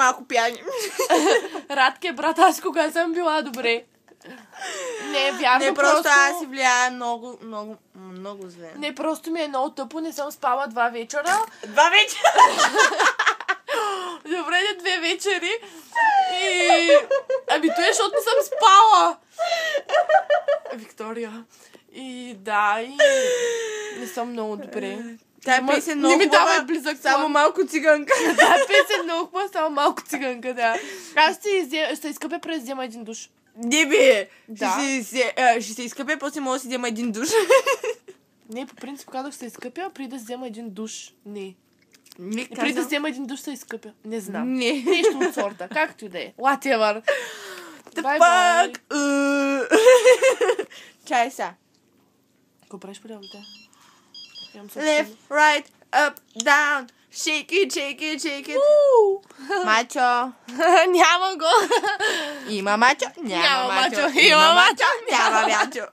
малко пияни. Радке, брат, аз кога съм била добре. Не, вярно, Не, просто аз си влияя много, много, много зле. Не, просто ми е много тъпо, не съм спала 2 вечера. 2 вечера? Добре, не 2 вечери. И... Ами той, защото не съм спала. Виктория. И да, и не съм много добре. Тая песен много не ми хубава, давай близък само план. малко циганка. Тая песен много хубава, само малко циганка, да. Аз ще изкъпя през взема един душ. Не бе! Да. Ще се изкъпя, после мога да си взема един душ. Не, по принцип казах се изкъпя, преди да взема един душ. Не. Не Преди да взема един душ се изкъпя. Не знам. Не. Нещо от сорта. Както и да е. Whatever. The Bye, fuck? Чай са. Какво правиш по работа? Left, right, up, down. Shake it, shake it, shake it. Мачо. Няма го. Има мачо? Няма мачо. Има мачо? Няма мачо.